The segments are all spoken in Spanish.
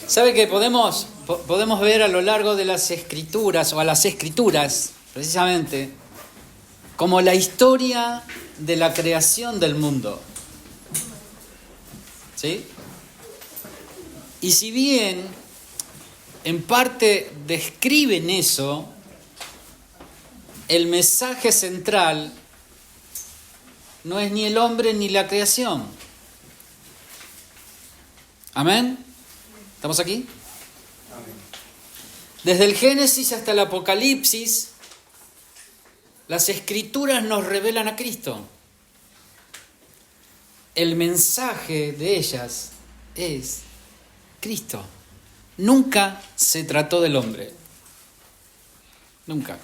¿Sabe que podemos ver a lo largo de las escrituras, o a las escrituras, precisamente, como la historia de la creación del mundo? ¿Sí? Y si bien en parte describen eso, el mensaje central no es ni el hombre ni la creación. ¿Amén? ¿Estamos aquí? Amén. Desde el Génesis hasta el Apocalipsis, las Escrituras nos revelan a Cristo. El mensaje de ellas es Cristo. Nunca se trató del hombre. Nunca.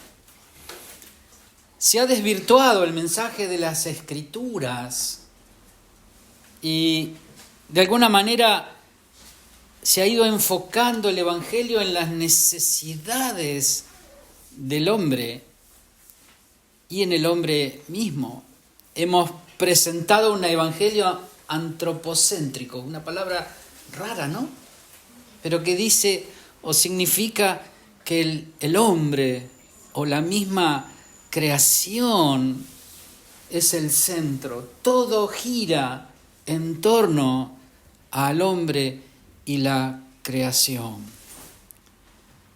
Se ha desvirtuado el mensaje de las Escrituras y de alguna manera se ha ido enfocando el Evangelio en las necesidades del hombre y en el hombre mismo. Hemos presentado un Evangelio antropocéntrico, una palabra rara, ¿no? Pero que dice o significa que el hombre o la misma creación es el centro. Todo gira en torno al hombre y la creación.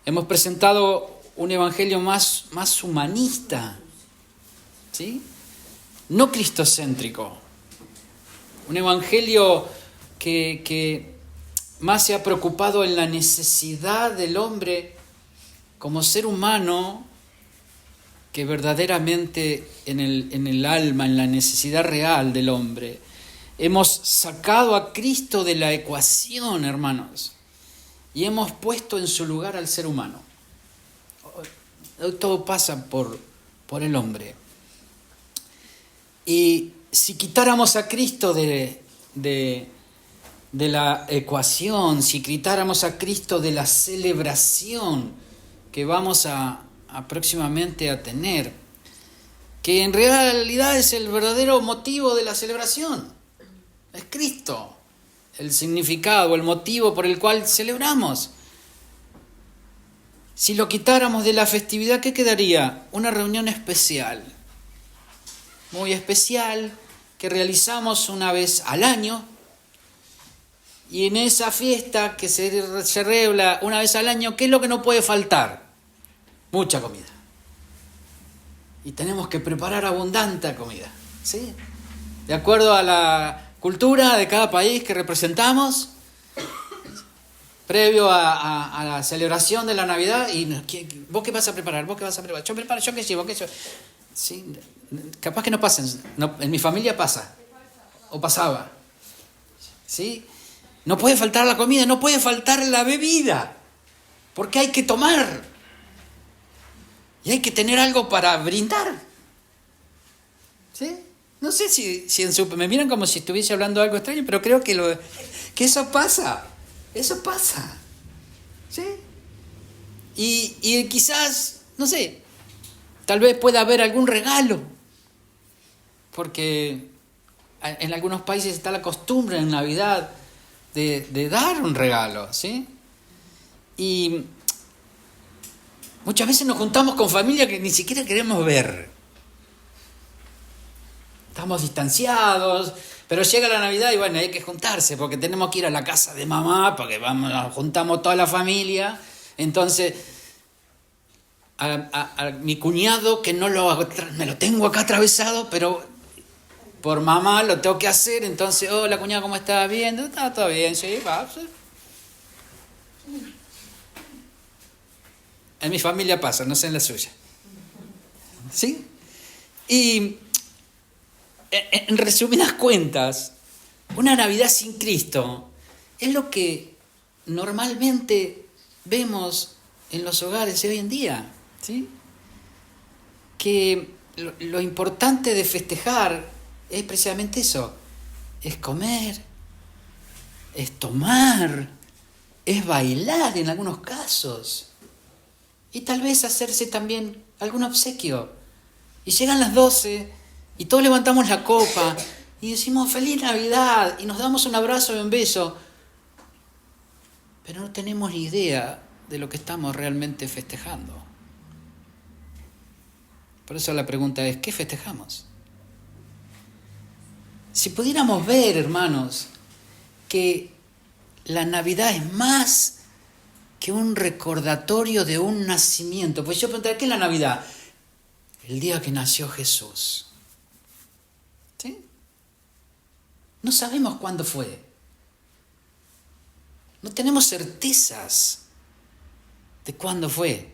Hemos presentado un evangelio más humanista, ¿sí? No cristocéntrico. Un evangelio que más se ha preocupado en la necesidad del hombre como ser humano, que verdaderamente en el alma, en la necesidad real del hombre. Hemos sacado a Cristo de la ecuación, hermanos, y hemos puesto en su lugar al ser humano. Todo pasa por el hombre. Y si quitáramos a Cristo de la ecuación, si quitáramos a Cristo de la celebración que vamos a próximamente a tener, que en realidad es el verdadero motivo de la celebración. Es Cristo, el significado, el motivo por el cual celebramos. Si lo quitáramos de la festividad, ¿qué quedaría? Una reunión especial, muy especial, que realizamos una vez al año. Y en esa fiesta que se regla una vez al año, ¿qué es lo que no puede faltar? Mucha comida. Y tenemos que preparar abundante comida, ¿sí? De acuerdo a la cultura de cada país que representamos, previo a la celebración de la Navidad. Y ¿vos qué vas a preparar? ¿Vos qué vas a preparar? Yo preparo, ¿yo qué llevo? Sí, capaz que no pasen. No, en mi familia pasa. O pasaba. ¿Sí? No puede faltar la comida, no puede faltar la bebida. Porque hay que tomar. Y hay que tener algo para brindar. ¿Sí? No sé si me miran como si estuviese hablando algo extraño, pero creo que eso pasa. Eso pasa. ¿Sí? Y quizás, no sé, tal vez pueda haber algún regalo. Porque en algunos países está la costumbre en Navidad de dar un regalo, ¿sí? Y muchas veces nos juntamos con familia que ni siquiera queremos ver. Estamos distanciados, pero llega la Navidad y bueno, hay que juntarse porque tenemos que ir a la casa de mamá, porque nos juntamos toda la familia. Entonces, a mi cuñado, que me lo tengo acá atravesado, pero por mamá lo tengo que hacer. Entonces, hola cuñado, ¿cómo estás? ¿Bien? ¿Está todo bien? Sí, va. Sí. En mi familia pasa, no sé en la suya. ¿Sí? Y en resumidas cuentas, una Navidad sin Cristo es lo que normalmente vemos en los hogares de hoy en día, ¿sí? Que lo importante de festejar es precisamente eso, es comer, es tomar, es bailar en algunos casos, y tal vez hacerse también algún obsequio. Y llegan las 12 y todos levantamos la copa y decimos ¡Feliz Navidad! Y nos damos un abrazo y un beso. pero no tenemos ni idea de lo que estamos realmente festejando. Por eso la pregunta es, ¿qué festejamos? Si pudiéramos ver, hermanos, que la Navidad es más que un recordatorio de un nacimiento. Pues yo preguntaría, ¿qué es la Navidad? El día que nació Jesús. ¿Sí? No sabemos cuándo fue. No tenemos certezas de cuándo fue.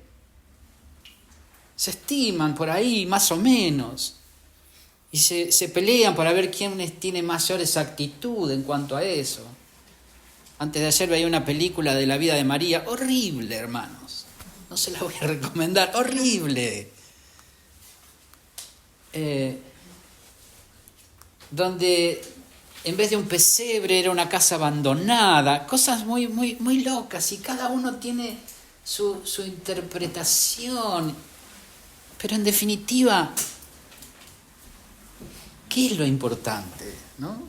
Se estiman por ahí, más o menos. Y se pelean para ver quién tiene mayor exactitud en cuanto a eso. Antes de ayer veía una película de la vida de María. Horrible, hermanos. No se la voy a recomendar. Horrible. Donde en vez de un pesebre era una casa abandonada. Cosas muy, muy, muy locas. Y cada uno tiene su interpretación. Pero en definitiva, ¿qué es lo importante? ¿No?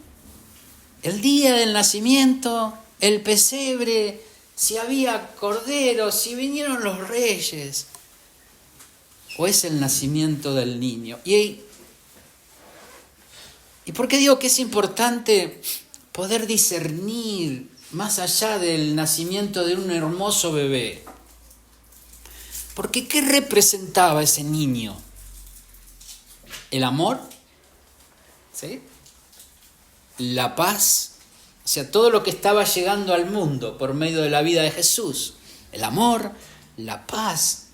El día del nacimiento, el pesebre, si había corderos, si vinieron los reyes, o es el nacimiento del niño. ¿Y por qué digo que es importante poder discernir más allá del nacimiento de un hermoso bebé? Porque ¿qué representaba ese niño? ¿El amor? ¿Sí? La paz, o sea, todo lo que estaba llegando al mundo por medio de la vida de Jesús, el amor, la paz,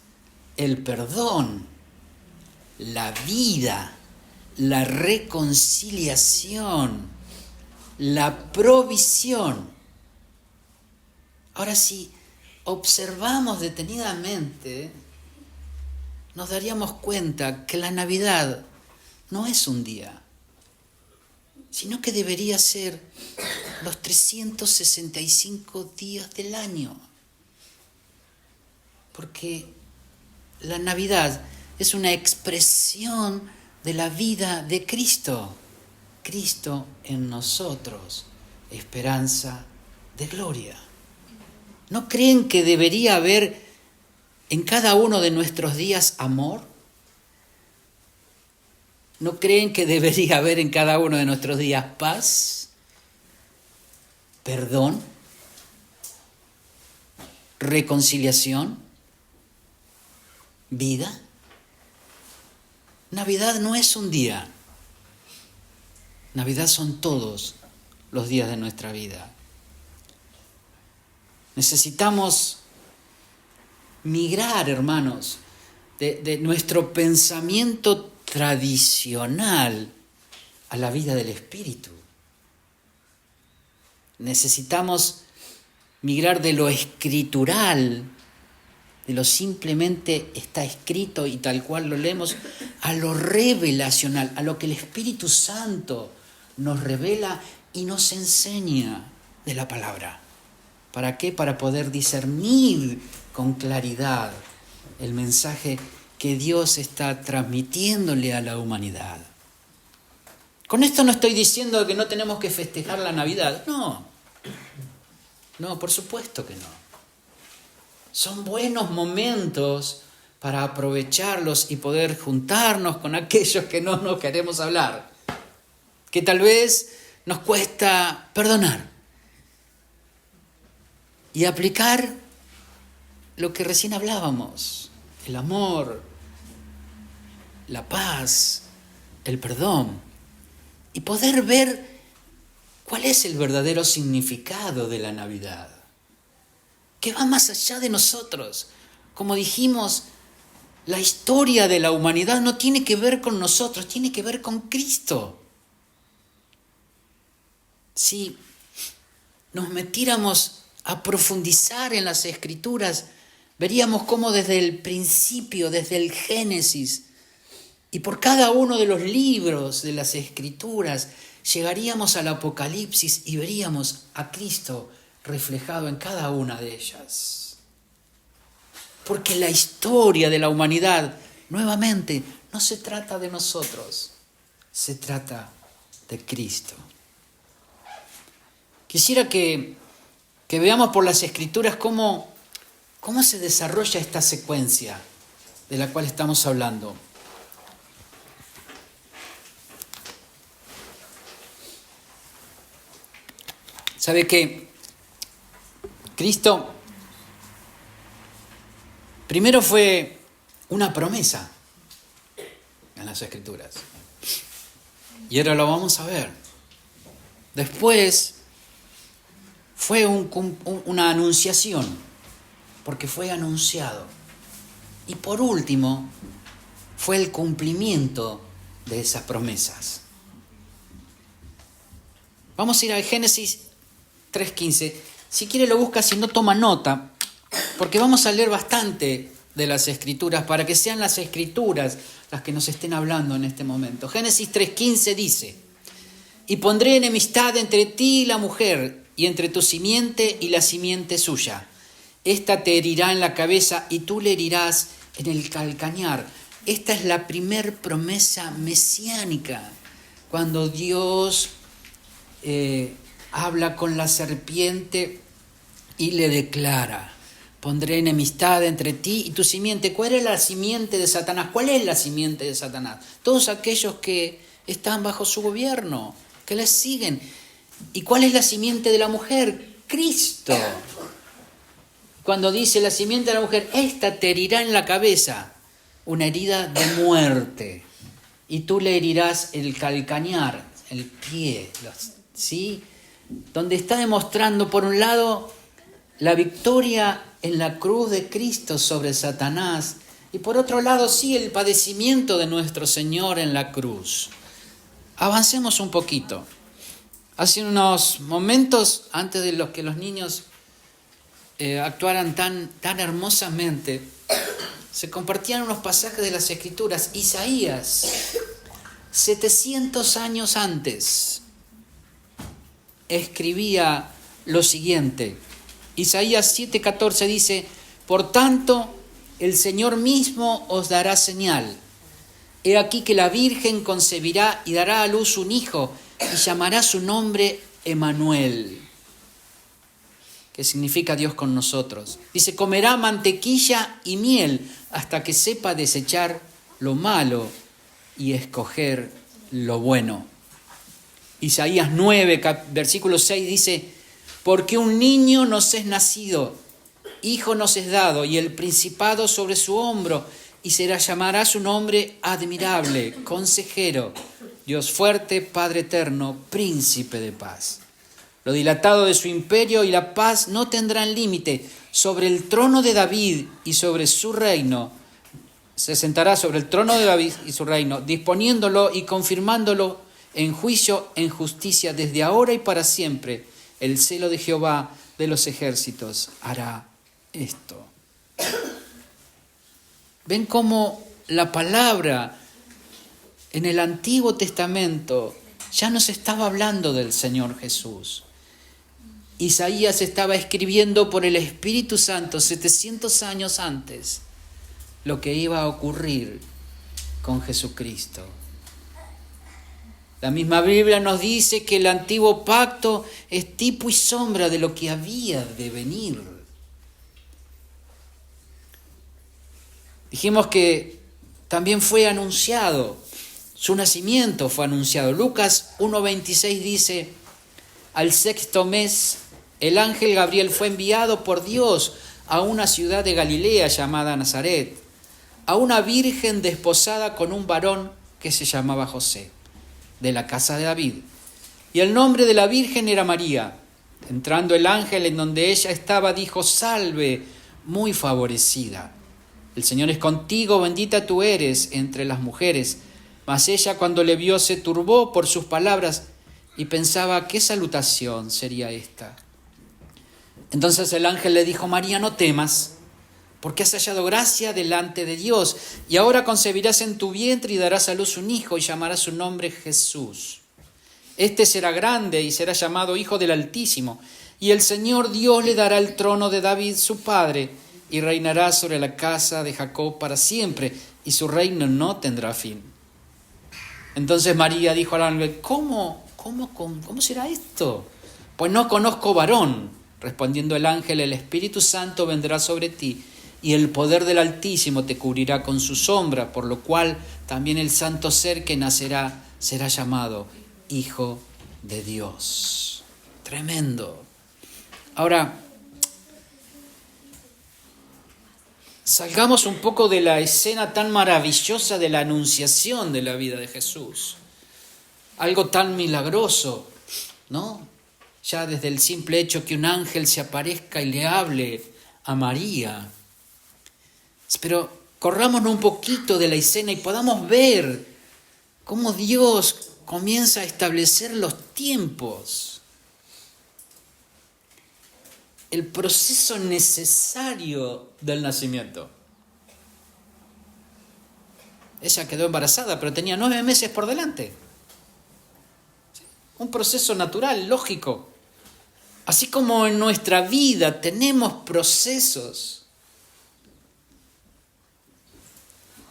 el perdón, la vida, la reconciliación, la provisión. Ahora, si observamos detenidamente, nos daríamos cuenta que la Navidad no es un día, sino que debería ser los 365 días del año. Porque la Navidad es una expresión de la vida de Cristo. Cristo en nosotros, esperanza de gloria. ¿No creen que debería haber en cada uno de nuestros días amor? ¿No creen que debería haber en cada uno de nuestros días paz, perdón, reconciliación, vida? Navidad no es un día. Navidad son todos los días de nuestra vida. Necesitamos migrar, hermanos, de nuestro pensamiento tradicional a la vida del Espíritu. Necesitamos migrar de lo escritural, de lo simplemente está escrito y tal cual lo leemos, a lo revelacional, a lo que el Espíritu Santo nos revela y nos enseña de la palabra. ¿Para qué? Para poder discernir con claridad el mensaje que Dios está transmitiéndole a la humanidad. Con esto no estoy diciendo que no tenemos que festejar la Navidad. No, por supuesto que no. Son buenos momentos para aprovecharlos y poder juntarnos con aquellos que no nos queremos hablar, que tal vez nos cuesta perdonar y aplicar lo que recién hablábamos, el amor, la paz, el perdón, y poder ver cuál es el verdadero significado de la Navidad, que va más allá de nosotros. Como dijimos, la historia de la humanidad no tiene que ver con nosotros, tiene que ver con Cristo. Si nos metiéramos a profundizar en las Escrituras, veríamos cómo desde el principio, desde el Génesis, y por cada uno de los libros de las Escrituras, llegaríamos al Apocalipsis y veríamos a Cristo reflejado en cada una de ellas. Porque la historia de la humanidad, nuevamente, no se trata de nosotros, se trata de Cristo. Quisiera que que veamos por las Escrituras cómo se desarrolla esta secuencia de la cual estamos hablando. ¿Sabe qué? Cristo primero fue una promesa en las Escrituras. Y ahora lo vamos a ver. Después fue una anunciación, porque fue anunciado. Y por último, fue el cumplimiento de esas promesas. Vamos a ir al Génesis 3:15. Si quiere lo busca, si no toma nota, porque vamos a leer bastante de las Escrituras, para que sean las Escrituras las que nos estén hablando en este momento. Génesis 3:15 dice: y pondré enemistad entre ti y la mujer, y entre tu simiente y la simiente suya. Esta te herirá en la cabeza y tú le herirás en el calcañar. Esta es la primer promesa mesiánica, cuando Dios habla con la serpiente y le declara: pondré enemistad entre ti y tu simiente. ¿Cuál es la simiente de Satanás? ¿Cuál es la simiente de Satanás? Todos aquellos que están bajo su gobierno, que les siguen. ¿Y cuál es la simiente de la mujer? Cristo. Cuando dice la simiente de la mujer, esta te herirá en la cabeza, una herida de muerte, y tú le herirás el calcañar, el pie, ¿sí? Donde está demostrando, por un lado, la victoria en la cruz de Cristo sobre Satanás, y por otro lado, sí, el padecimiento de nuestro Señor en la cruz. Avancemos un poquito. Hace unos momentos, antes de que los niños actuaran tan hermosamente, se compartían unos pasajes de las Escrituras. Isaías, 700 años antes, escribía lo siguiente. Isaías 7:14 dice: por tanto, el Señor mismo os dará señal. He aquí que la Virgen concebirá y dará a luz un hijo, y llamará su nombre Emmanuel, que significa Dios con nosotros. Dice: comerá mantequilla y miel hasta que sepa desechar lo malo y escoger lo bueno. Isaías 9, versículo 6 dice: porque un niño nos es nacido, hijo nos es dado, y el principado sobre su hombro, y llamará su nombre admirable, consejero, Dios fuerte, Padre eterno, príncipe de paz. Lo dilatado de su imperio y la paz no tendrán límite. Sobre el trono de David y sobre su reino, se sentará sobre el trono de David y su reino, disponiéndolo y confirmándolo en juicio, en justicia, desde ahora y para siempre. El celo de Jehová de los ejércitos hará esto. ¿Ven cómo la palabra en el Antiguo Testamento ya nos estaba hablando del Señor Jesús? Isaías estaba escribiendo por el Espíritu Santo 700 años antes lo que iba a ocurrir con Jesucristo. La misma Biblia nos dice que el antiguo pacto es tipo y sombra de lo que había de venir. Dijimos que también fue anunciado, su nacimiento fue anunciado. Lucas 1:26 dice: al sexto mes, el ángel Gabriel fue enviado por Dios a una ciudad de Galilea llamada Nazaret, a una virgen desposada con un varón que se llamaba José, de la casa de David. Y el nombre de la virgen era María. Entrando el ángel en donde ella estaba, dijo: salve, muy favorecida. El Señor es contigo, bendita tú eres entre las mujeres. Mas ella, cuando le vio, se turbó por sus palabras y pensaba: ¿qué salutación sería esta? Entonces el ángel le dijo: María, no temas, porque has hallado gracia delante de Dios, y ahora concebirás en tu vientre y darás a luz un hijo, y llamarás su nombre Jesús. Este será grande y será llamado Hijo del Altísimo, y el Señor Dios le dará el trono de David su padre, y reinará sobre la casa de Jacob para siempre, y su reino no tendrá fin. Entonces María dijo al ángel: ¿Cómo será esto? Pues no conozco varón. Respondiendo el ángel, el Espíritu Santo vendrá sobre ti, y el poder del Altísimo te cubrirá con su sombra, por lo cual también el santo ser que nacerá será llamado Hijo de Dios. Tremendo. Ahora, salgamos un poco de la escena tan maravillosa de la anunciación de la vida de Jesús. Algo tan milagroso, ¿no? Ya desde el simple hecho que un ángel se aparezca y le hable a María. Pero corrámonos un poquito de la escena y podamos ver cómo Dios comienza a establecer los tiempos. El proceso necesario del nacimiento. Ella quedó embarazada, pero tenía 9 meses por delante. Un proceso natural, lógico. Así como en nuestra vida tenemos procesos.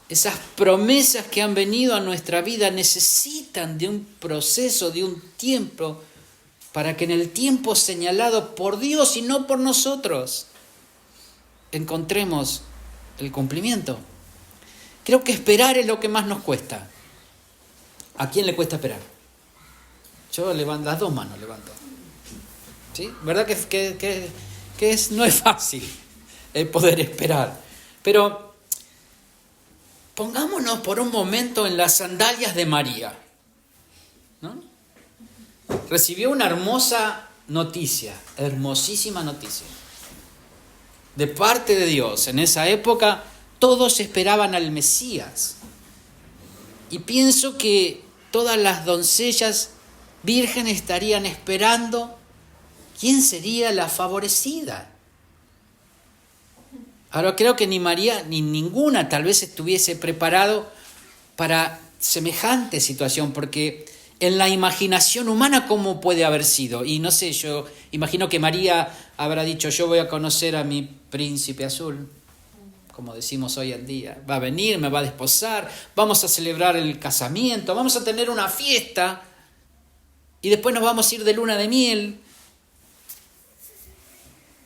Esas promesas que han venido a nuestra vida necesitan de un proceso, de un tiempo, para que en el tiempo señalado por Dios y no por nosotros encontremos el cumplimiento. Creo que esperar es lo que más nos cuesta. ¿A quién le cuesta esperar? Yo levanto las 2 manos, levanto. ¿Sí? ¿Verdad que no es fácil el poder esperar? Pero pongámonos por un momento en las sandalias de María, ¿no? Recibió una hermosa noticia, hermosísima noticia, de parte de Dios. En esa época todos esperaban al Mesías. Y pienso que todas las doncellas vírgenes estarían esperando quién sería la favorecida. Ahora creo que ni María ni ninguna tal vez estuviese preparado para semejante situación, porque en la imaginación humana cómo puede haber sido. Y no sé, yo imagino que María habrá dicho, yo voy a conocer a mi príncipe azul, como decimos hoy en día. Va a venir, me va a desposar, vamos a celebrar el casamiento, vamos a tener una fiesta y después nos vamos a ir de luna de miel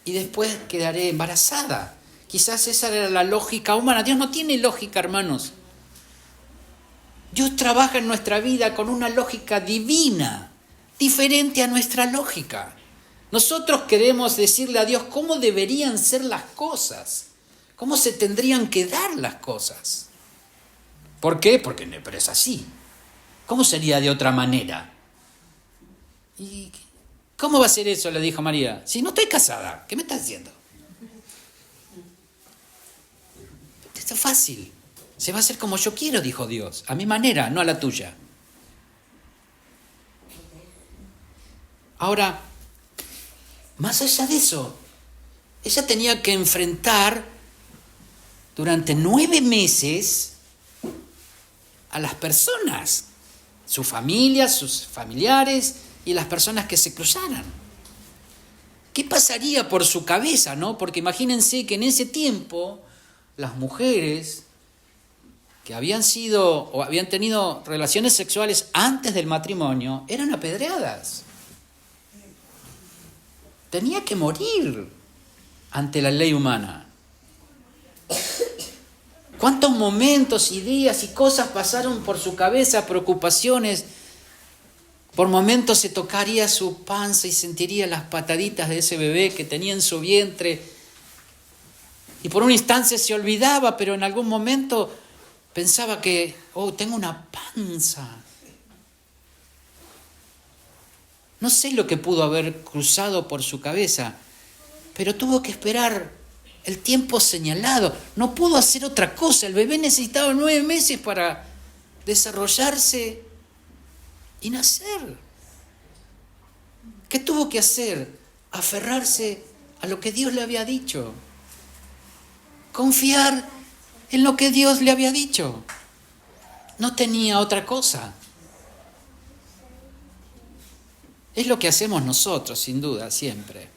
y después quedaré embarazada. Quizás esa era la lógica humana. Dios no tiene lógica, hermanos. Dios trabaja en nuestra vida con una lógica divina, diferente a nuestra lógica. Nosotros queremos decirle a Dios cómo deberían ser las cosas, cómo se tendrían que dar las cosas. ¿Por qué? Porque pero es así. ¿Cómo sería de otra manera? ¿Y cómo va a ser eso? Le dijo María. Si no estoy casada, ¿qué me estás diciendo? Esto es fácil. Se va a hacer como yo quiero, dijo Dios. A mi manera, no a la tuya. Ahora, más allá de eso, ella tenía que enfrentar durante 9 meses a las personas, su familia, sus familiares y las personas que se cruzaran. ¿Qué pasaría por su cabeza, no? Porque imagínense que en ese tiempo las mujeres que habían sido o habían tenido relaciones sexuales antes del matrimonio eran apedreadas. Tenía que morir ante la ley humana. ¿Cuántos momentos y días y cosas pasaron por su cabeza, preocupaciones? Por momentos se tocaría su panza y sentiría las pataditas de ese bebé que tenía en su vientre. Y por un instante se olvidaba, pero en algún momento pensaba que, tengo una panza. No sé lo que pudo haber cruzado por su cabeza, pero tuvo que esperar el tiempo señalado. No pudo hacer otra cosa. El bebé necesitaba 9 meses para desarrollarse y nacer. ¿Qué tuvo que hacer? Aferrarse a lo que Dios le había dicho. Confiar en lo que Dios le había dicho. No tenía otra cosa. Es lo que hacemos nosotros, sin duda, siempre.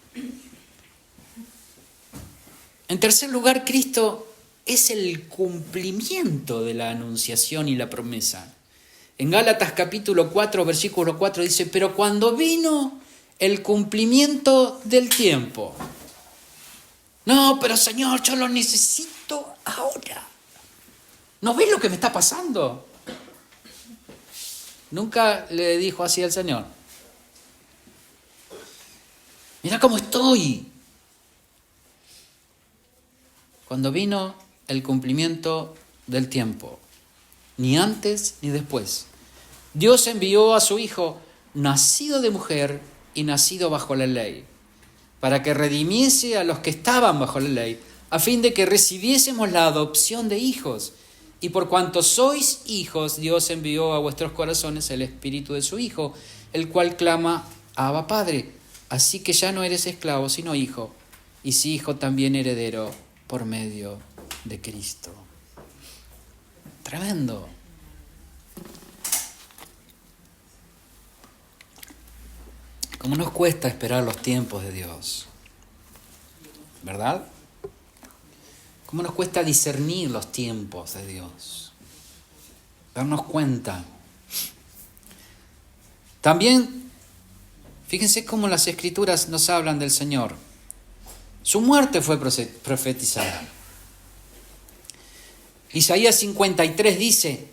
En tercer lugar, Cristo es el cumplimiento de la anunciación y la promesa. En Gálatas capítulo 4, versículo 4 dice, pero cuando vino el cumplimiento del tiempo. No, pero Señor, yo lo necesito ahora. ¿No ves lo que me está pasando? Nunca le dijo así al Señor. Mira cómo estoy. Cuando vino el cumplimiento del tiempo, ni antes ni después, Dios envió a su Hijo, nacido de mujer y nacido bajo la ley, para que redimiese a los que estaban bajo la ley, a fin de que recibiésemos la adopción de hijos. Y por cuanto sois hijos, Dios envió a vuestros corazones el Espíritu de su Hijo, el cual clama, Abba Padre. Así que ya no eres esclavo, sino hijo, y si hijo, también heredero por medio de Cristo. Tremendo. ¿Cómo nos cuesta esperar los tiempos de Dios? ¿Verdad? ¿Cómo nos cuesta discernir los tiempos de Dios? Darnos cuenta. También, fíjense cómo las Escrituras nos hablan del Señor. Su muerte fue profetizada. Isaías 53 dice,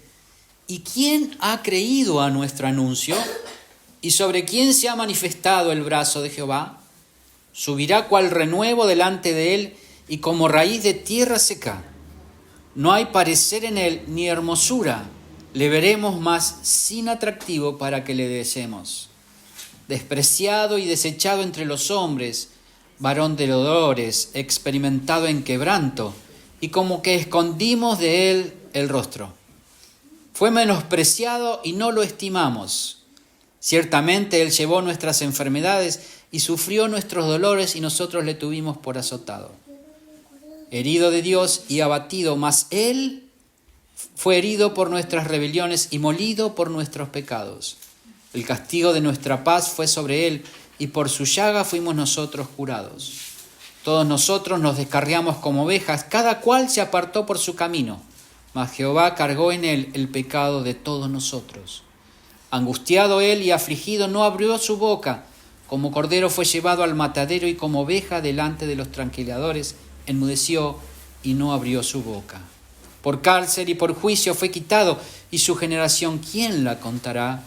¿y quién ha creído a nuestro anuncio? ¿Y sobre quién se ha manifestado el brazo de Jehová? Subirá cual renuevo delante de él y como raíz de tierra seca. No hay parecer en él ni hermosura. Le veremos más sin atractivo para que le deseemos. Despreciado y desechado entre los hombres, varón de dolores, experimentado en quebranto, y como que escondimos de él el rostro. Fue menospreciado y no lo estimamos. Ciertamente él llevó nuestras enfermedades y sufrió nuestros dolores y nosotros le tuvimos por azotado. Herido de Dios y abatido, mas él fue herido por nuestras rebeliones y molido por nuestros pecados. El castigo de nuestra paz fue sobre él y por su llaga fuimos nosotros curados. Todos nosotros nos descarriamos como ovejas, cada cual se apartó por su camino, mas Jehová cargó en él el pecado de todos nosotros. Angustiado él y afligido no abrió su boca, como cordero fue llevado al matadero y como oveja delante de los tranquiladores, enmudeció y no abrió su boca. Por cárcel y por juicio fue quitado, y su generación, ¿quién la contará?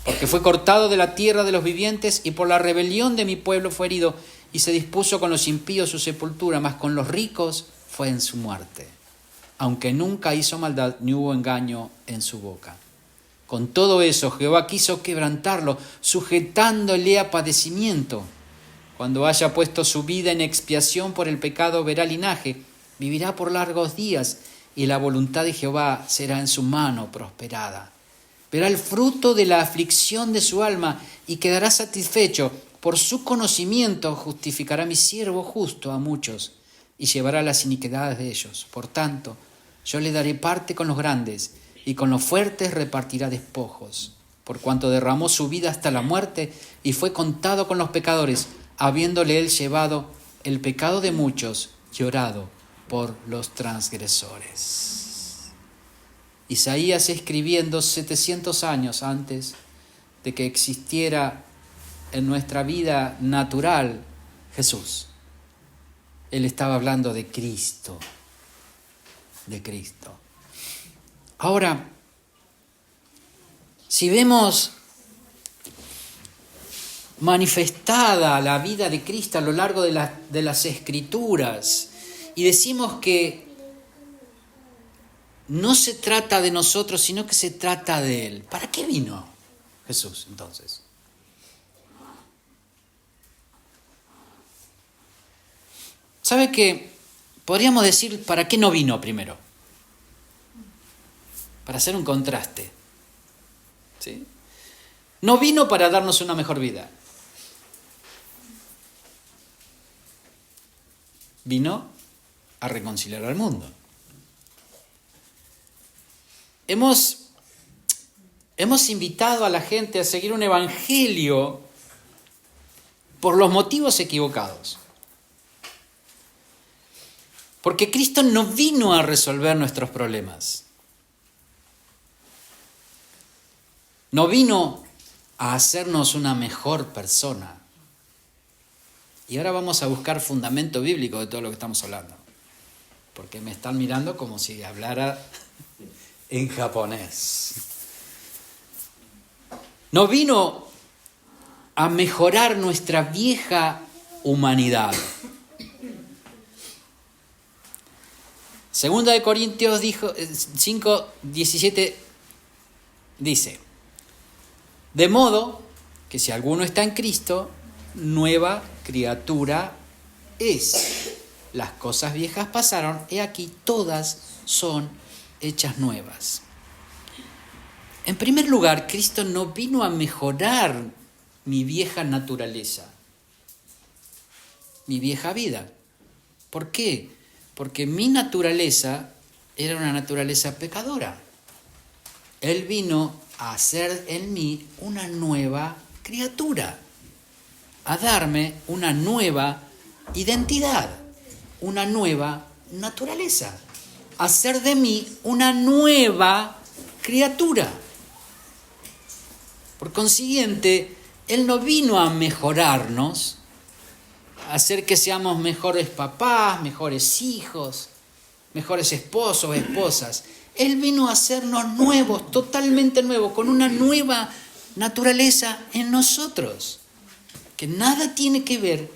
Porque fue cortado de la tierra de los vivientes, y por la rebelión de mi pueblo fue herido, y se dispuso con los impíos su sepultura, mas con los ricos fue en su muerte. Aunque nunca hizo maldad, ni hubo engaño en su boca. Con todo eso, Jehová quiso quebrantarlo, sujetándole a padecimiento. Cuando haya puesto su vida en expiación por el pecado, verá linaje, vivirá por largos días, y la voluntad de Jehová será en su mano prosperada. Verá el fruto de la aflicción de su alma, y quedará satisfecho. Por su conocimiento justificará mi siervo justo a muchos, y llevará las iniquidades de ellos. Por tanto, yo le daré parte con los grandes, y con los fuertes repartirá despojos. Por cuanto derramó su vida hasta la muerte, y fue contado con los pecadores, habiéndole él llevado el pecado de muchos, llorado por los transgresores. Isaías escribiendo 700 años antes de que existiera en nuestra vida natural Jesús. Él estaba hablando de Cristo, de Cristo. Ahora, si vemos manifestada la vida de Cristo a lo largo de las Escrituras y decimos que no se trata de nosotros, sino que se trata de Él. ¿Para qué vino Jesús entonces? ¿Sabe qué? Podríamos decir, ¿para qué no vino primero? Para hacer un contraste. ¿Sí? No vino para darnos una mejor vida. Vino a reconciliar al mundo. Hemos invitado a la gente a seguir un evangelio por los motivos equivocados. Porque Cristo no vino a resolver nuestros problemas. No vino a hacernos una mejor persona. Y ahora vamos a buscar fundamento bíblico de todo lo que estamos hablando. Porque me están mirando como si hablara en japonés. No vino a mejorar nuestra vieja humanidad. Segunda de Corintios 5:17 dice: de modo que si alguno está en Cristo, nueva criatura es. Las cosas viejas pasaron, he aquí todas son hechas nuevas. En primer lugar, Cristo no vino a mejorar mi vieja naturaleza, mi vieja vida. ¿Por qué? Porque mi naturaleza era una naturaleza pecadora. Él vino a hacer en mí una nueva criatura, a darme una nueva identidad, una nueva naturaleza, a hacer de mí una nueva criatura. Por consiguiente, Él no vino a mejorarnos, a hacer que seamos mejores papás, mejores hijos, mejores esposos o esposas. Él vino a hacernos nuevos, totalmente nuevos, con una nueva naturaleza en nosotros, que nada tiene que ver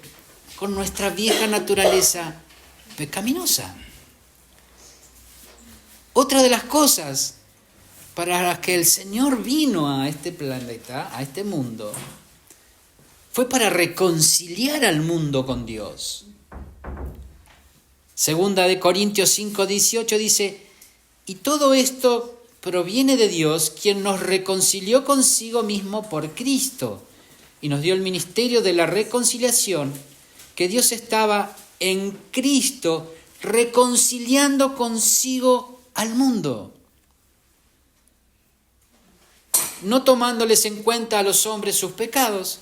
con nuestra vieja naturaleza pecaminosa. Otra de las cosas para las que el Señor vino a este planeta, a este mundo, fue para reconciliar al mundo con Dios. Segunda de Corintios 5:18 dice: y todo esto proviene de Dios, quien nos reconcilió consigo mismo por Cristo y nos dio el ministerio de la reconciliación, que Dios estaba en Cristo reconciliando consigo al mundo, no tomándoles en cuenta a los hombres sus pecados,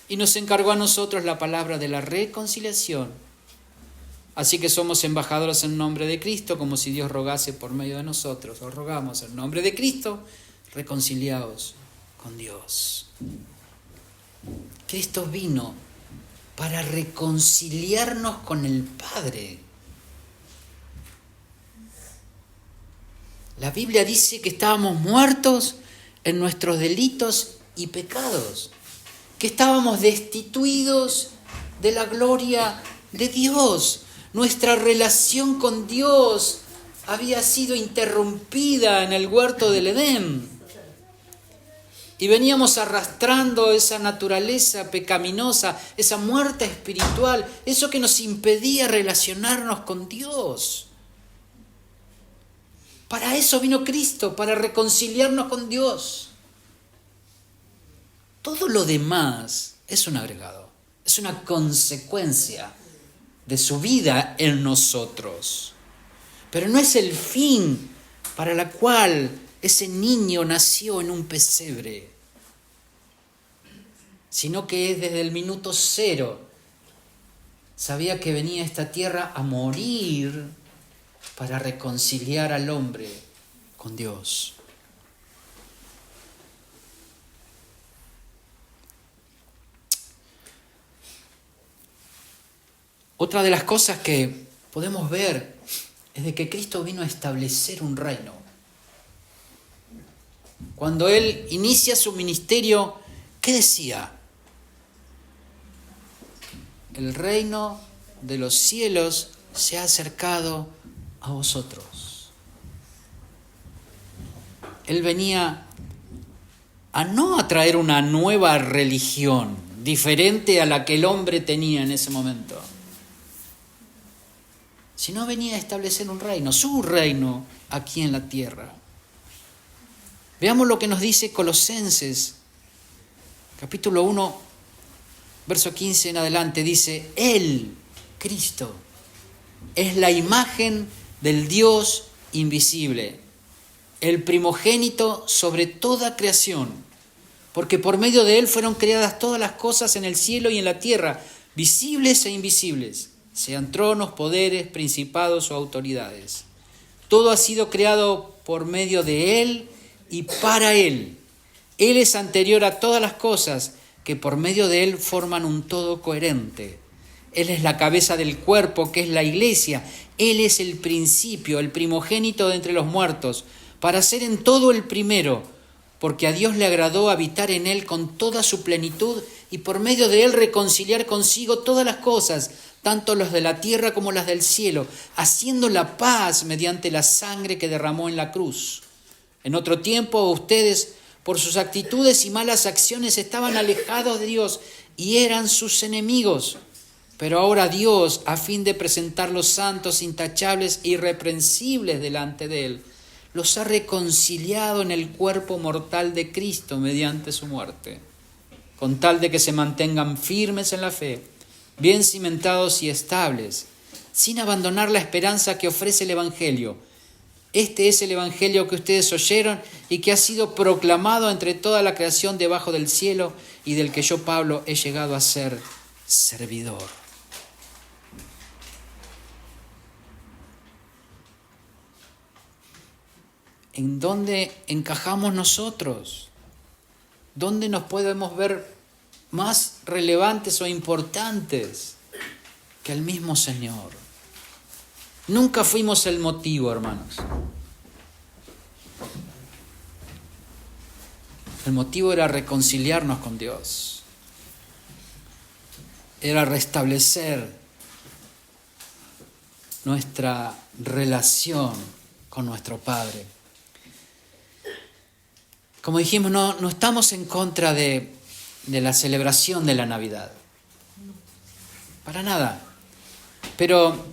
y nos encargó a nosotros la palabra de la reconciliación. Así que somos embajadores en nombre de Cristo, como si Dios rogase por medio de nosotros. Os rogamos en nombre de Cristo, reconciliaos con Dios. Cristo vino para reconciliarnos con el Padre. La Biblia dice que estábamos muertos en nuestros delitos y pecados, que estábamos destituidos de la gloria de Dios. Nuestra relación con Dios había sido interrumpida en el huerto del Edén. Y veníamos arrastrando esa naturaleza pecaminosa, esa muerte espiritual, eso que nos impedía relacionarnos con Dios. Para eso vino Cristo, para reconciliarnos con Dios. Todo lo demás es un agregado, es una consecuencia de su vida en nosotros. Pero no es el fin para la cual ese niño nació en un pesebre, sino que es desde el minuto cero. Sabía que venía a esta tierra a morir para reconciliar al hombre con Dios. Otra de las cosas que podemos ver es de que Cristo vino a establecer un reino. Cuando Él inicia su ministerio, ¿qué decía? El reino de los cielos se ha acercado a vosotros. Él venía a no a traer una nueva religión diferente a la que el hombre tenía en ese momento, sino venía a establecer un reino, su reino aquí en la tierra. Veamos lo que nos dice Colosenses, capítulo 1, verso 15 en adelante. Dice: Él, Cristo, es la imagen del Dios invisible, el primogénito sobre toda creación, porque por medio de Él fueron creadas todas las cosas en el cielo y en la tierra, visibles e invisibles, sean tronos, poderes, principados o autoridades. Todo ha sido creado por medio de Él y para Él. Él es anterior a todas las cosas, que por medio de Él forman un todo coherente. Él es la cabeza del cuerpo, que es la iglesia. Él es el principio, el primogénito de entre los muertos, para ser en todo el primero, porque a Dios le agradó habitar en él con toda su plenitud y por medio de él reconciliar consigo todas las cosas, tanto las de la tierra como las del cielo, haciendo la paz mediante la sangre que derramó en la cruz. En otro tiempo ustedes, por sus actitudes y malas acciones, estaban alejados de Dios y eran sus enemigos. Pero ahora Dios, a fin de presentarlos santos, intachables e irreprensibles delante de Él, los ha reconciliado en el cuerpo mortal de Cristo mediante su muerte, con tal de que se mantengan firmes en la fe, bien cimentados y estables, sin abandonar la esperanza que ofrece el Evangelio. Este es el Evangelio que ustedes oyeron y que ha sido proclamado entre toda la creación debajo del cielo y del que yo, Pablo, he llegado a ser servidor. ¿En dónde encajamos nosotros? ¿Dónde nos podemos ver más relevantes o importantes que el mismo Señor? Nunca fuimos el motivo, hermanos. El motivo era reconciliarnos con Dios. Era restablecer nuestra relación con nuestro Padre. Como dijimos, no estamos en contra de la celebración de la Navidad. Para nada. Pero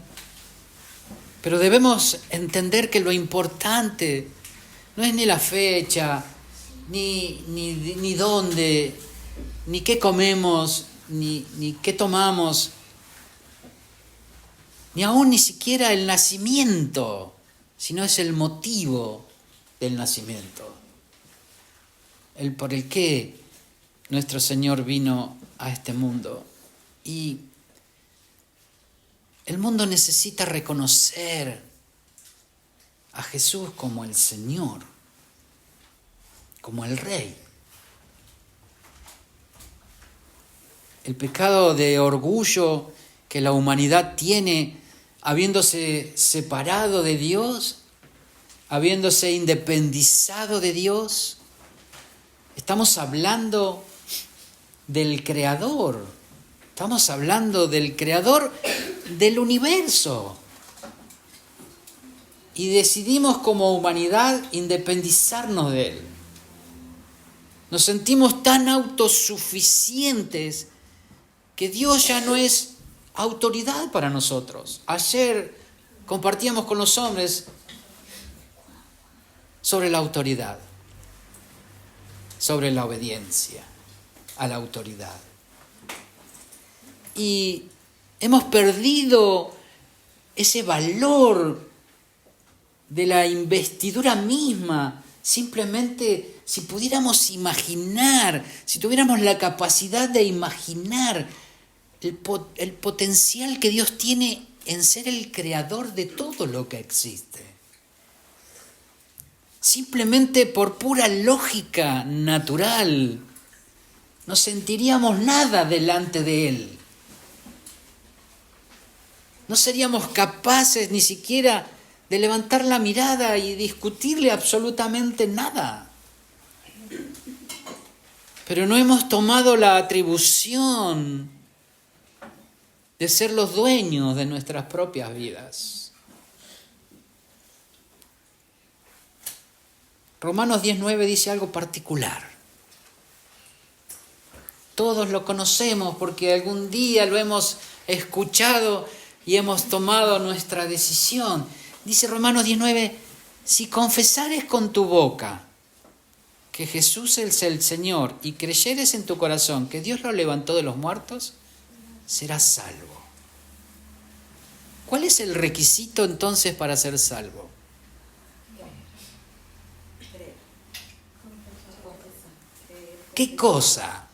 debemos entender que lo importante no es ni la fecha, ni dónde, ni qué comemos, ni qué tomamos, ni aún ni siquiera el nacimiento, sino es el motivo del nacimiento. El por el que nuestro Señor vino a este mundo. Y el mundo necesita reconocer a Jesús como el Señor, como el Rey. El pecado de orgullo que la humanidad tiene, habiéndose separado de Dios, habiéndose independizado de Dios. Estamos hablando del Creador. Estamos hablando del Creador del universo. Y decidimos como humanidad independizarnos de Él. Nos sentimos tan autosuficientes que Dios ya no es autoridad para nosotros. Ayer compartíamos con los hombres sobre la autoridad, sobre la obediencia a la autoridad. Y hemos perdido ese valor de la investidura misma. Simplemente, si pudiéramos imaginar, si tuviéramos la capacidad de imaginar el potencial que Dios tiene en ser el creador de todo lo que existe. Simplemente por pura lógica natural, no sentiríamos nada delante de Él. No seríamos capaces ni siquiera de levantar la mirada y discutirle absolutamente nada. Pero no hemos tomado la atribución de ser los dueños de nuestras propias vidas. Romanos 10:9 dice algo particular. Todos lo conocemos porque algún día lo hemos escuchado y hemos tomado nuestra decisión. Dice Romanos 10:9, si confesares con tu boca que Jesús es el Señor y creyeres en tu corazón que Dios lo levantó de los muertos, serás salvo. ¿Cuál es el requisito entonces para ser salvo? ¿Qué cosa?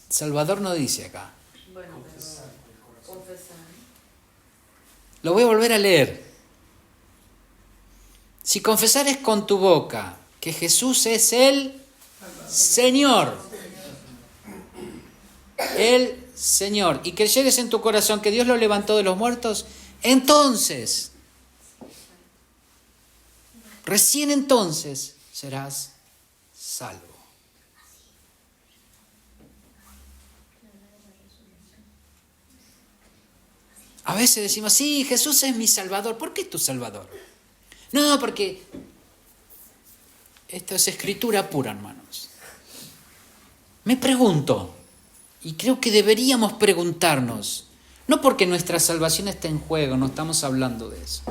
Salvador no dice acá. Bueno, pero confesar. Lo voy a volver a leer. Si confesares con tu boca que Jesús es el Señor. El Señor. Y creyeres en tu corazón que Dios lo levantó de los muertos, entonces, recién entonces serás salvo. A veces decimos, sí, Jesús es mi Salvador. ¿Por qué es tu Salvador? No, porque esto es escritura pura, hermanos. Me pregunto, y creo que deberíamos preguntarnos, no porque nuestra salvación esté en juego, no estamos hablando de eso,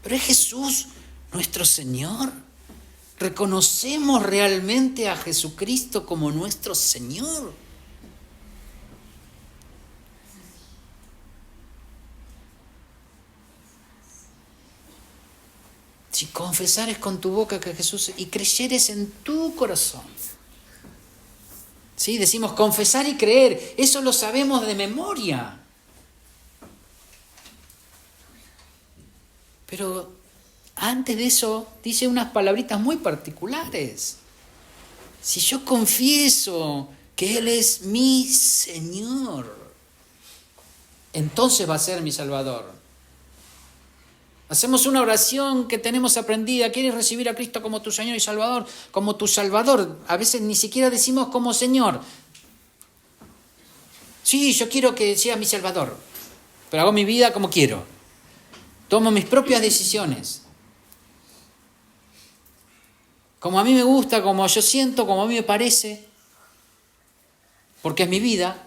pero ¿es Jesús nuestro Señor? ¿Reconocemos realmente a Jesucristo como nuestro Señor? Si confesares con tu boca que Jesús y creyeres en tu corazón. Sí, decimos confesar y creer, eso lo sabemos de memoria. Pero antes de eso dice unas palabritas muy particulares. Si yo confieso que Él es mi Señor, entonces va a ser mi Salvador. Hacemos una oración que tenemos aprendida. ¿Quieres recibir a Cristo como tu Señor y Salvador? Como tu Salvador. A veces ni siquiera decimos como Señor. Sí, yo quiero que sea mi Salvador, pero hago mi vida como quiero. Tomo mis propias decisiones. Como a mí me gusta, como yo siento, como a mí me parece. Porque es mi vida.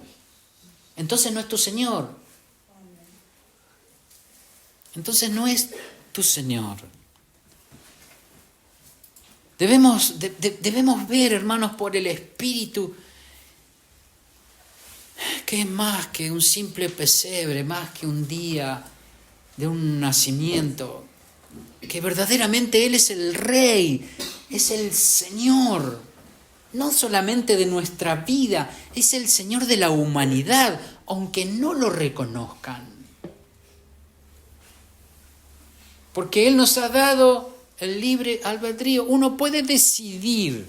Entonces no es tu Señor. Entonces no es tu Señor. Debemos ver, hermanos, por el Espíritu, que es más que un simple pesebre, más que un día de un nacimiento, que verdaderamente Él es el Rey, es el Señor, no solamente de nuestra vida, es el Señor de la humanidad, aunque no lo reconozcan. Porque Él nos ha dado el libre albedrío. Uno puede decidir.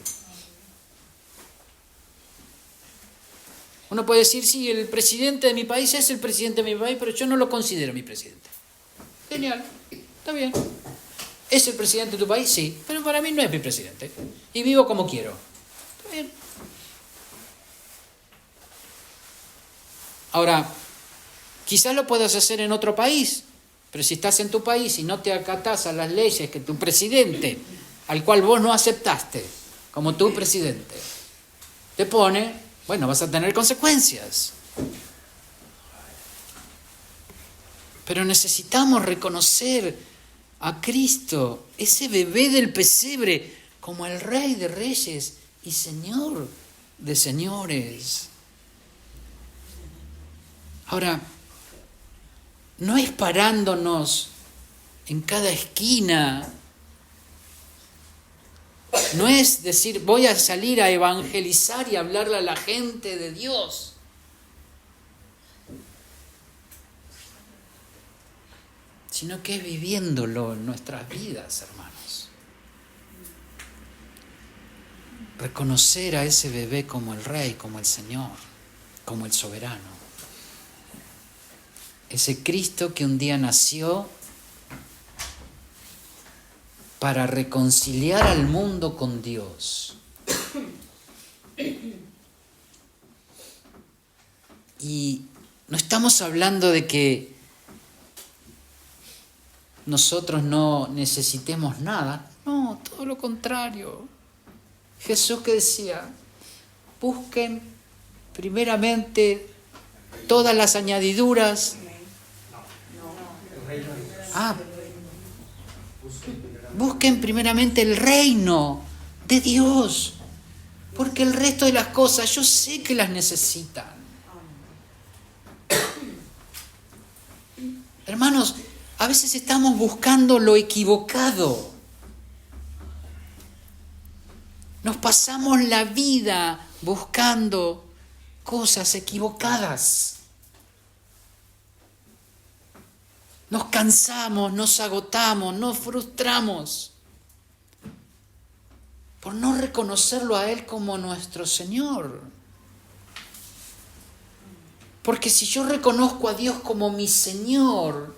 Uno puede decir, sí, el presidente de mi país es el presidente de mi país, pero yo no lo considero mi presidente. Genial, está bien. ¿Es el presidente de tu país? Sí, pero para mí no es mi presidente. Y vivo como quiero. Está bien. Ahora, quizás lo puedas hacer en otro país. Pero si estás en tu país y no te acatás a las leyes que tu presidente, al cual vos no aceptaste como tu presidente, te pone, bueno, vas a tener consecuencias. Pero necesitamos reconocer a Cristo, ese bebé del pesebre, como el Rey de Reyes y Señor de Señores. Ahora, no es parándonos en cada esquina. No es decir, voy a salir a evangelizar y hablarle a la gente de Dios. Sino que es viviéndolo en nuestras vidas, hermanos. Reconocer a ese bebé como el Rey, como el Señor, como el soberano. Ese Cristo que un día nació para reconciliar al mundo con Dios. Y no estamos hablando de que nosotros no necesitemos nada. No, todo lo contrario. Jesús que decía, busquen primeramente todas las añadiduras. Busquen primeramente el reino de Dios, porque el resto de las cosas yo sé que las necesitan. Hermanos, a veces estamos buscando lo equivocado. Nos pasamos la vida buscando cosas equivocadas. Nos cansamos, nos agotamos, nos frustramos. por no reconocerlo a Él como nuestro Señor. Porque si yo reconozco a Dios como mi Señor,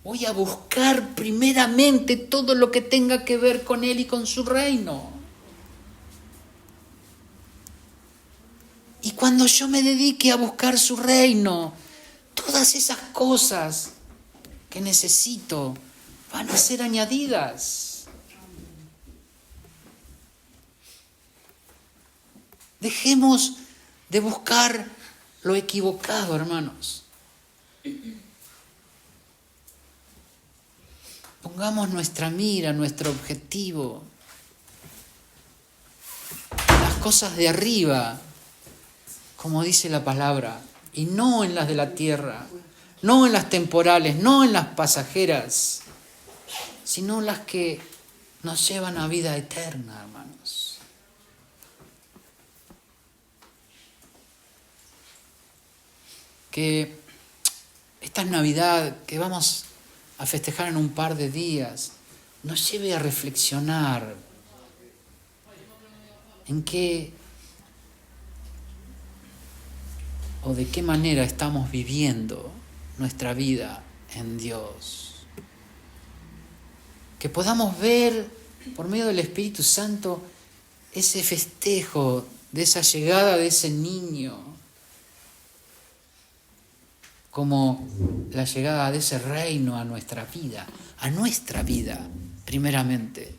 voy a buscar primeramente todo lo que tenga que ver con Él y con su reino. Y cuando yo me dedique a buscar su reino, todas esas cosas que necesito van a ser añadidas. Dejemos de buscar lo equivocado, hermanos. Pongamos nuestra mira, nuestro objetivo, las cosas de arriba, como dice la palabra, y no en las de la tierra, no en las temporales, no en las pasajeras, sino las que nos llevan a vida eterna, hermanos. Que esta Navidad que vamos a festejar en un par de días nos lleve a reflexionar en qué o de qué manera estamos viviendo nuestra vida en Dios. Que podamos ver por medio del Espíritu Santo ese festejo de esa llegada de ese niño, como la llegada de ese reino a nuestra vida primeramente.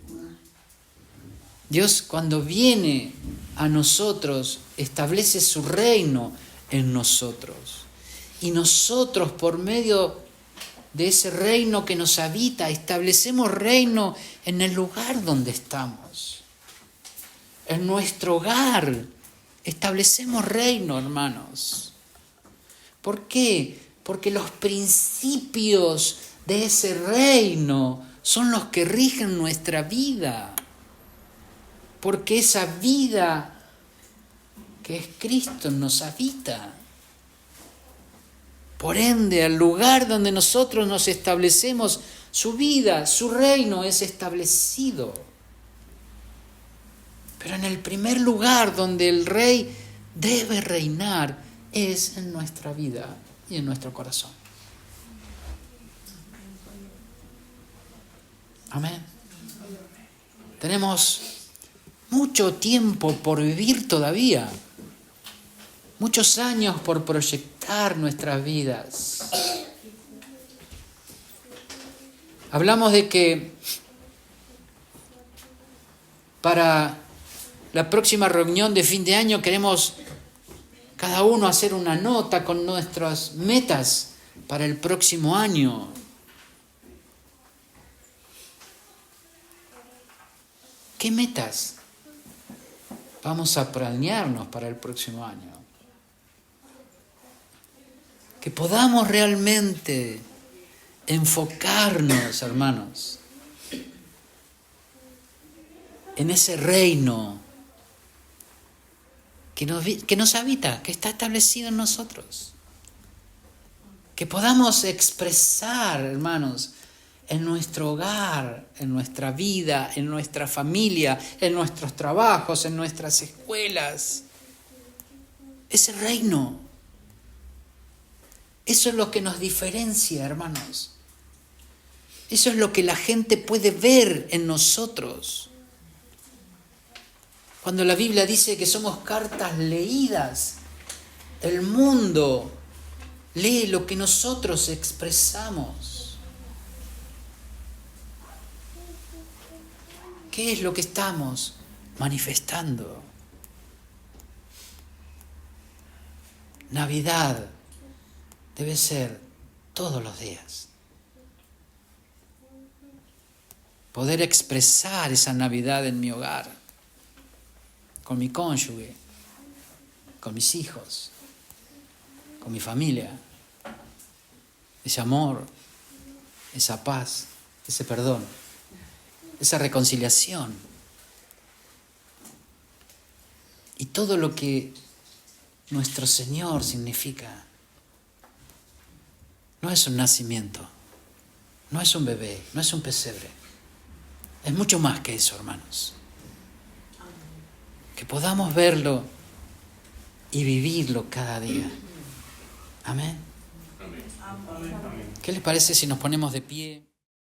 Dios, cuando viene a nosotros, establece su reino en nosotros. Y nosotros, por medio de ese reino que nos habita, establecemos reino en el lugar donde estamos. En nuestro hogar establecemos reino, hermanos. ¿Por qué? Porque los principios de ese reino son los que rigen nuestra vida. Porque esa vida que es Cristo nos habita. Por ende, al lugar donde nosotros nos establecemos, su vida, su reino es establecido. Pero en el primer lugar donde el Rey debe reinar es en nuestra vida y en nuestro corazón. Amén. Tenemos mucho tiempo por vivir todavía, muchos años por proyectar nuestras vidas. Hablamos de que para la próxima reunión de fin de año queremos cada uno hacer una nota con nuestras metas para el próximo año. ¿Qué metas vamos a planearnos para el próximo año? Que podamos realmente enfocarnos, hermanos, en ese reino que nos habita, que está establecido en nosotros. Que podamos expresar, hermanos, en nuestro hogar, en nuestra vida, en nuestra familia, en nuestros trabajos, en nuestras escuelas, ese reino. Eso es lo que nos diferencia, hermanos. Eso es lo que la gente puede ver en nosotros. Cuando la Biblia dice que somos cartas leídas, el mundo lee lo que nosotros expresamos. ¿Qué es lo que estamos manifestando? Navidad debe ser todos los días. Poder expresar esa Navidad en mi hogar, con mi cónyuge, con mis hijos, con mi familia. Ese amor, esa paz, ese perdón, esa reconciliación. Y todo lo que nuestro Señor significa. No es un nacimiento, no es un bebé, no es un pesebre. Es mucho más que eso, hermanos. Que podamos verlo y vivirlo cada día. Amén. Amén. ¿Qué les parece si nos ponemos de pie?